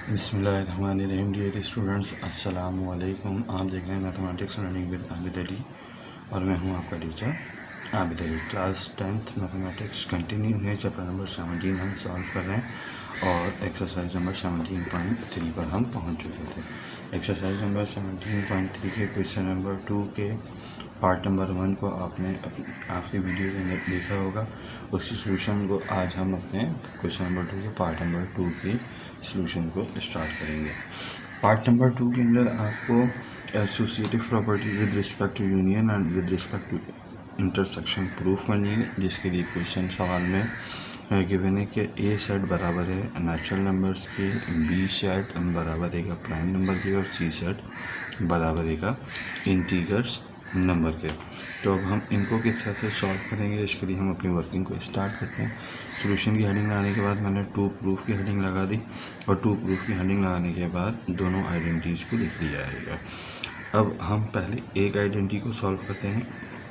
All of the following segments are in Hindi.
बिस्मिल्लाहिर्रहमानिर्रहीम। डियर स्टूडेंट्स, अस्सलाम वालेकुम। आप देख रहे हैं mathematics learning with Abid Ali और मैं हूं आपका teacher Abid Ali. Class 10th mathematics continue है। चैप्टर नंबर 17 हम सॉल्व कर रहे हैं और एक्सरसाइज नंबर 17.3 पर हम पहुंच चुके थे। एक्सरसाइज नंबर 17.3 के क्वेश्चन नंबर 2 के पार्ट नंबर 1 को आपने आखिरी वीडियो के अंदर देखा होगा। उसी सोल्यूशन को आज हम अपने क्वेश्चन नंबर 2 के पार्ट नंबर 2 की सोल्यूशन को स्टार्ट करेंगे। पार्ट नंबर 2 के अंदर आपको associative property with respect to union and with respect to intersection proof करनी है, जिसके लिए क्वेश्चन सवाल में गिवन है कि ए सेट बराबर है नेचुरल नंबर्स के, बी सेट बराबर है का प्राइम नंबर के और सी सेट बराबर है का इंटीजर्स नंबर के। तो अब हम इनको किस तरह से सॉल्व करेंगे, इसके लिए हम अपनी वर्किंग को स्टार्ट करते हैं। सॉल्यूशन की हेडिंग लगाने के बाद मैंने टू प्रूफ की हेडिंग लगा दी और टू प्रूफ की हेडिंग लगाने के बाद दोनों आइडेंटिटीज़ को लिख लिया जाएगा। अब हम पहले एक आइडेंटिटी को सॉल्व करते हैं।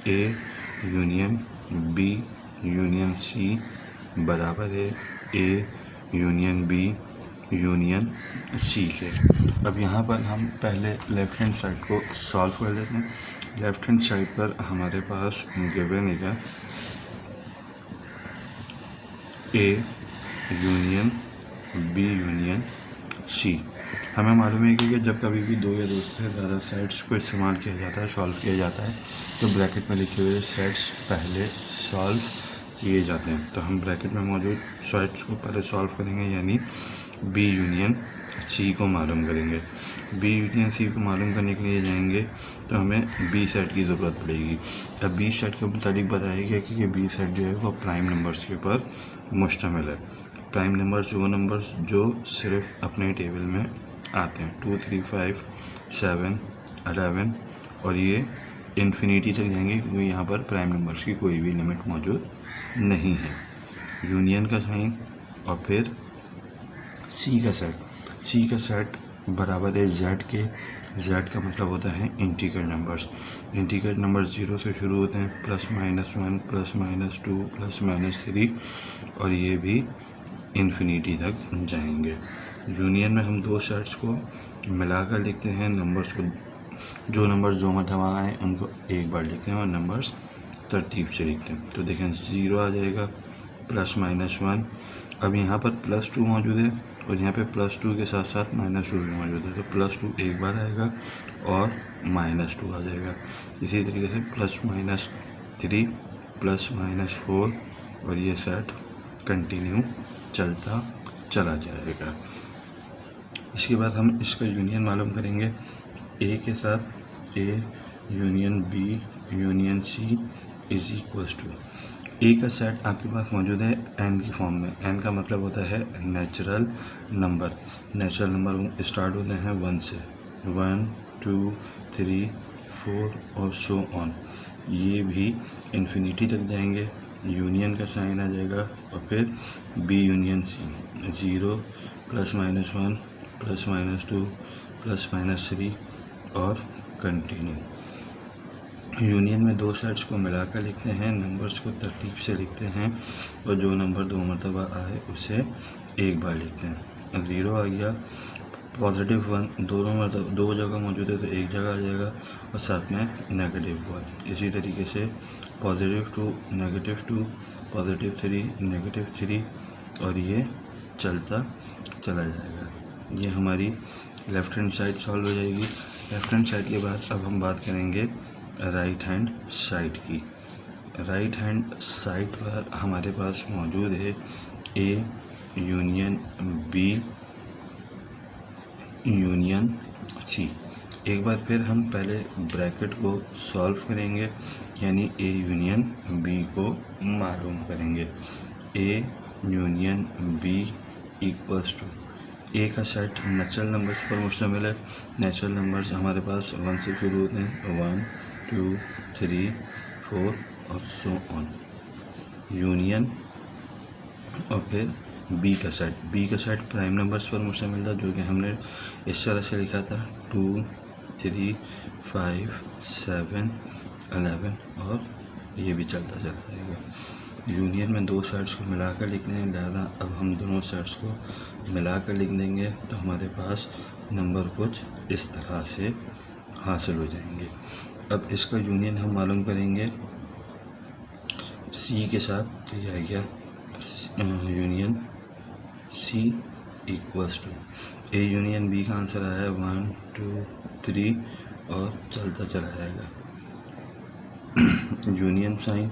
A union B union C बराबर है A union B union C के। अब यहाँ पर हम पहले लेफ्ट हैंड साइड को सॉल्व कर लेते हैं। लेफ्ट हैंड साइड पर हमारे पास गिवन है A union B union C. हमें मालूम है कि जब कभी भी दो या दो से ज़्यादा सेट्स को इस्तेमाल किया जाता है, सॉल्व किया जाता है, तो ब्रैकेट में लिखे हुए सेट्स पहले सॉल्व किए जाते हैं। तो हम ब्रैकेट में मौजूद सेट्स को पहले सॉल्व करेंगे, यानी बी यूनियन सी को मालूम करेंगे। बी यूनियन सी को मालूम करने के लिए जाएंगे तो हमें बी सेट की ज़रूरत पड़ेगी। अब बी सेट के मुताबिक बताया गया कि बी सेट जो है वो प्राइम नंबर्स के ऊपर मुश्तमिल है। प्राइम नंबर्स वो नंबर्स जो सिर्फ अपने टेबल में आते हैं, 2 3 5 7 11 और ये इन्फिनिटी तक जाएंगे, क्योंकि यहाँ पर प्राइम नंबर्स की कोई भी लिमिट मौजूद नहीं है। यूनियन का साइन और फिर सी का सेट। सी का सेट बराबर है जेड के। जेड का मतलब होता है इंटीजर नंबर्स। इंटीजर नंबर 0 से शुरू होते हैं, +-1 +-2 +-3 और ये भी इन्फिनिटी तक जाएंगे। यूनियन में हम दो सेट्स को मिलाकर लिखते हैं। नंबर्स को जो नंबर्स दो मरतबा आए उनको एक बार लिखते हैं और नंबर्स तरतीब से लिखते हैं। तो देखें 0 आ जाएगा, +-1। अब यहाँ पर +2 मौजूद है और यहाँ पे +2 के साथ साथ -2 भी मौजूद है, तो +2 एक बार आएगा और -2 आ जाएगा। इसी तरीके से +-3 +-4 और ये सेट कंटिन्यू चलता चला जाएगा। इसके बाद हम इसका यूनियन मालूम करेंगे। ए के साथ A union B union C is equals to, A का सेट आपके पास मौजूद है एन की फॉर्म में। एन का मतलब होता है natural number. Natural number start होते हैं 1 से, 1 2 3 4 और सो ऑन। ये भी इन्फिनिटी तक जाएंगे। यूनियन का साइन आ जाएगा और फिर बी यूनियन सी, 0 +-1 +-2 +-3 और कंटिन्यू। यूनियन में दो सेट्स को मिलाकर लिखते हैं, नंबर्स को तरतीब से लिखते हैं और जो नंबर दो मरतबा आए उसे एक बार लिखते हैं। 0 आ गया, +1 दो जगह मौजूद है तो एक जगह आ जाएगा और साथ में -1। इसी तरीके से +2 -2 +3 -3 और ये चलता चला जाएगा। ये हमारी लेफ़्ट हैंड साइड सॉल्व हो जाएगी। लेफ़्ट हैंड साइड के बाद अब हम बात करेंगे राइट हैंड साइड की। राइट हैंड साइड पर हमारे पास मौजूद है A union B union C. एक बार फिर हम पहले ब्रैकेट को सॉल्व करेंगे, यानी ए यूनियन बी को मालूम करेंगे। A union B equals to, A का सेट नेचुरल नंबर्स पर मुश्तमिल है। नेचुरल नंबर्स हमारे पास 1 से शुरू होते हैं, 1 2 3 4 और सो ऑन। यूनियन और फिर बी का सेट। बी का सेट प्राइम नंबर्स पर मुश्तमिल था, जो कि हमने इस तरह से लिखा था 2 3 5 7 11 और ये भी चलता चलता रहेगा। यूनियन में दो सेट्स को मिलाकर लिखते हैं, लिहाजा अब हम दोनों सेट्स को मिलाकर लिख देंगे तो हमारे पास नंबर कुछ इस तरह से हासिल हो जाएंगे। अब इसका यूनियन हम मालूम करेंगे सी के साथ, तो यह आ गया union C equals to A union B का आंसर आया है 1 2 3 और चलता चला जाएगा यूनियन साइन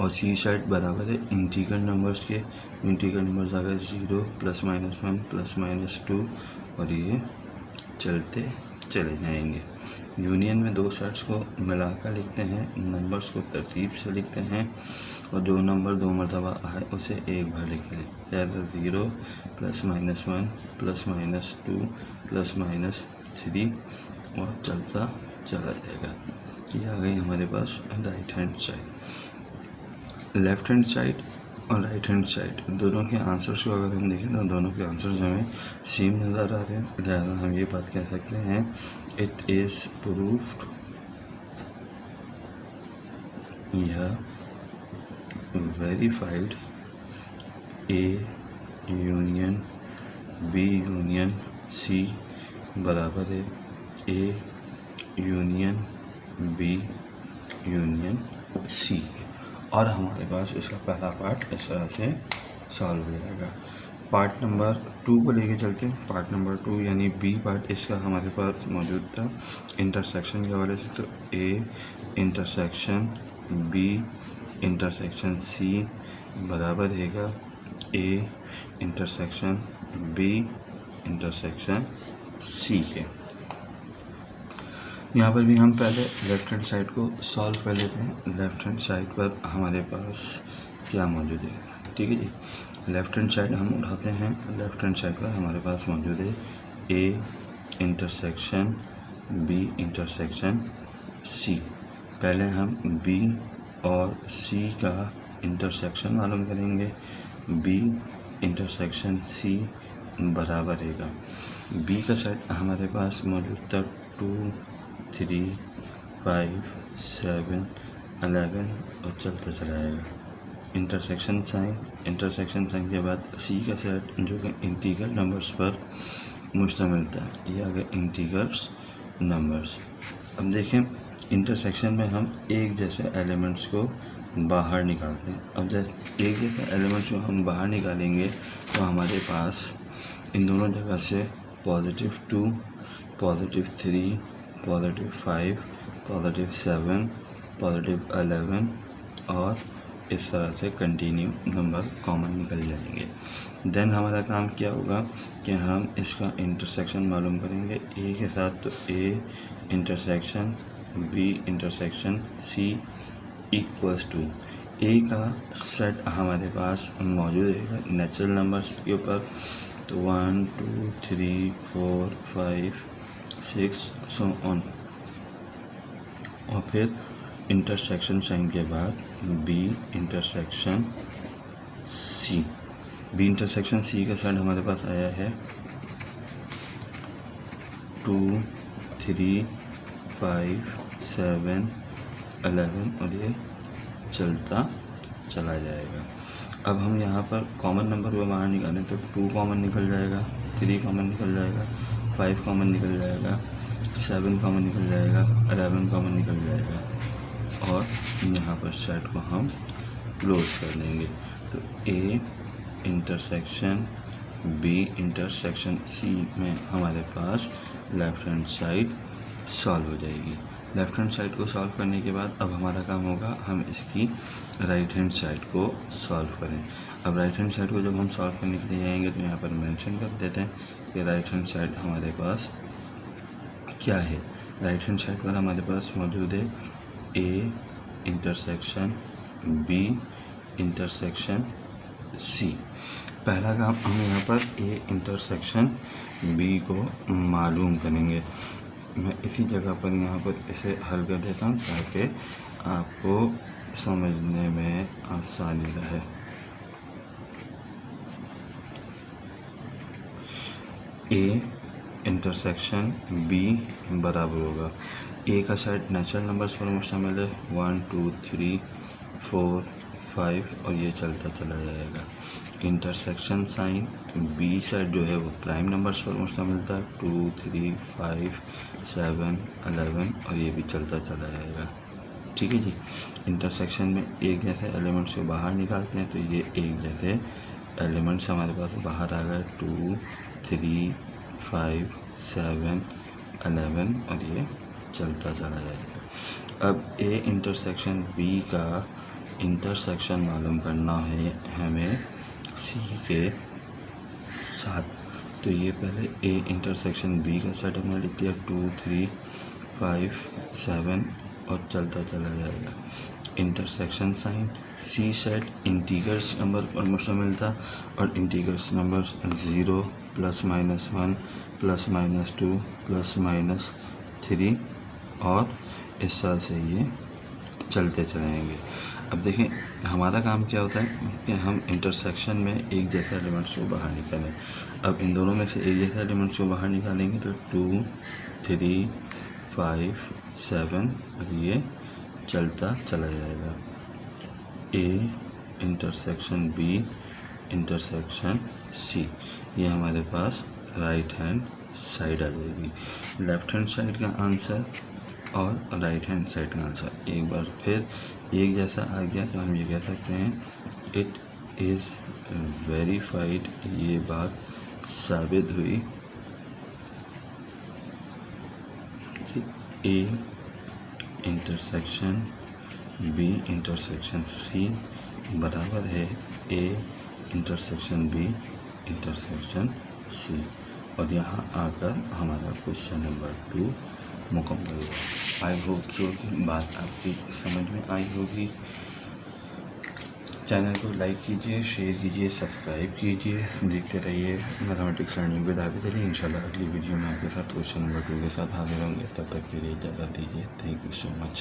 और सी साइड बराबर है इंटीग्रल नंबर्स के। इंटीग्रल नंबर्स आ गए 0 +-1 +-2 और ये चलते चले जाएंगे। यूनियन में दो साइड्स को मिलाकर लिखते हैं, नंबर्स को तरतीब से लिखते हैं और जो नंबर दो मरतबा आए उसे एक बार लिख लें। जैसे 0 +-1 +-2 +-3 और चलता चला जाएगा। ये आ गई हमारे पास right hand side. Left hand side और राइट हैंड साइड दोनों के आंसर्स को अगर हम देखें तो दोनों के आंसर्स हमें सेम नज़र आ रहे हैं, लिहाजा हम ये बात कह सकते हैं इट इज़ प्रूफ्ड या verified A union B union C बराबर है A union B union C. और हमारे पास इसका पहला पार्ट इस तरह से सॉल्व हो जाएगा। पार्ट नंबर 2 को लेके चलते हैं। पार्ट नंबर 2 यानी बी पार्ट इसका हमारे पास मौजूद था इंटरसेक्शन के हवाले से। तो A intersection B intersection C बराबर रहेगा A intersection B intersection C के। यहाँ पर भी हम पहले लेफ़्ट हैंड साइड को सॉल्व कर लेते हैं। लेफ़्ट हैंड साइड पर हमारे पास क्या मौजूद है, ठीक है जी। लेफ़्ट हैंड साइड हम उठाते हैं। लेफ़्ट हैंड साइड पर हमारे पास मौजूद है A intersection B intersection C. पहले हम बी और सी का इंटरसेक्शन मालूम करेंगे। बी इंटरसेक्शन सी बराबर रहेगा, बी का साइड हमारे पास मौजूद था 2 3 5 7 11 और चलता चला जाएगा। इंटरसेक्शन साइन के बाद सी का सेट जो कि इंटीग्रल नंबर्स पर मुश्तमिल था, ये आ गया इंटीग्रल्स नंबर्स। अब देखें इंटरसेक्शन में हम एक जैसे एलिमेंट्स को बाहर निकालते हैं। अब जैसे एक जैसे एलिमेंट्स को हम बाहर निकालेंगे तो हमारे पास इन दोनों जगह से +2 +3 +5 +7 +11 और इस तरह से कंटिन्यू नंबर कॉमन निकल जाएंगे। देन हमारा काम क्या होगा कि हम इसका इंटरसेक्शन मालूम करेंगे ए के साथ। तो A intersection B intersection C equals to A का सेट हमारे पास मौजूद है नेचुरल नंबर्स के ऊपर। तो 1 2 3 4 5 6 सो ऑन और फिर इंटरसेक्शन साइन के बाद B intersection C. B intersection C का साइड हमारे पास आया है 2 3 5 7 11 और ये चलता चला जाएगा। अब हम यहाँ पर कॉमन नंबर को बाहर निकालें तो 2 कॉमन निकल जाएगा, 3 कॉमन निकल जाएगा, 5 कॉमन निकल जाएगा, 7 कॉमन निकल जाएगा, 11 कॉमन निकल जाएगा और यहाँ पर सेट को हम क्लोज कर देंगे। तो A intersection B intersection C में हमारे पास लेफ़्ट हैंड साइड सॉल्व हो जाएगी। लेफ़्ट हैंड साइड को सॉल्व करने के बाद अब हमारा काम होगा हम इसकी राइट हैंड साइड को सॉल्व करें। अब राइट हैंड साइड को जब हम सॉल्व करने के लिए जाएंगे तो यहाँ पर मेंशन कर देते हैं कि राइट हैंड साइड हमारे पास क्या है। राइट हैंड साइड पर हमारे पास मौजूद है A intersection B intersection C. पहला काम हम यहाँ पर ए इंटरसेक्शन बी को मालूम करेंगे। मैं इसी जगह पर यहाँ पर इसे हल कर देता हूँ ताकि आपको समझने में आसानी रहे। ए इंटरसेक्शन बी बराबर होगा, ए का साइड नेचुरल नंबर्स पर मुश्तमिल है 1 2 3 4 5 और ये चलता चला जाएगा। इंटरसेक्शन साइन बी साइड जो है वो प्राइम नंबर्स पर मुश्तमिल था, 2, 3, 5, 7, 11 और ये भी चलता चला जाएगा। ठीक है जी। इंटरसेक्शन में एक जैसे एलिमेंट्स को बाहर निकालते हैं तो ये एक जैसे एलिमेंट्स हमारे पास बाहर आ गए, 2, 3, 5, 7, 11 और ये चलता चला जाएगा। अब ए इंटरसेक्शन बी का इंटरसेक्शन मालूम करना है हमें सी के साथ, तो ये पहले ए इंटरसेक्शन बी का सेट हमने लिख दिया, 2, 3, 5, 7 और चलता चला जाएगा। इंटरसेक्शन साइन सी सेट इंटीजर्स नंबर पर मुश्तमिल था और इंटीजर्स नंबर 0, +-1, +-2, +-3 और इस तरह से ये चलते चलेंगे। अब देखें हमारा काम क्या होता है कि हम इंटरसेक्शन में एक जैसे एलिमेंट्स को बाहर निकालें। अब इन दोनों में से एक जैसे एलिमेंट्स को बाहर निकालेंगे तो 2, 3, 5, 7 और ये चलता चला जाएगा। A intersection B intersection C, ये हमारे पास राइट हैंड साइड आ जाएगी। लेफ्ट हैंड साइड का आंसर और राइट हैंड साइड का आंसर एक बार फिर एक जैसा आ गया तो हम ये कह सकते हैं इट इज़ वेरीफाइड, ये बात साबित हुई कि A intersection B intersection C बराबर है A intersection B intersection C. और यहाँ आकर हमारा क्वेश्चन नंबर 2 मुकम्मल हुआ। आई होप सो कि बात आपकी समझ में आई होगी। चैनल को लाइक कीजिए, शेयर कीजिए, सब्सक्राइब कीजिए, देखते रहिए mathematics learning with Abid Ali. इंशाल्लाह अगली वीडियो में आपके साथ क्वेश्चन नंबर 2 के साथ हाजिर होंगे। तब तक के लिए इजाज़त दीजिए। Thank you so much.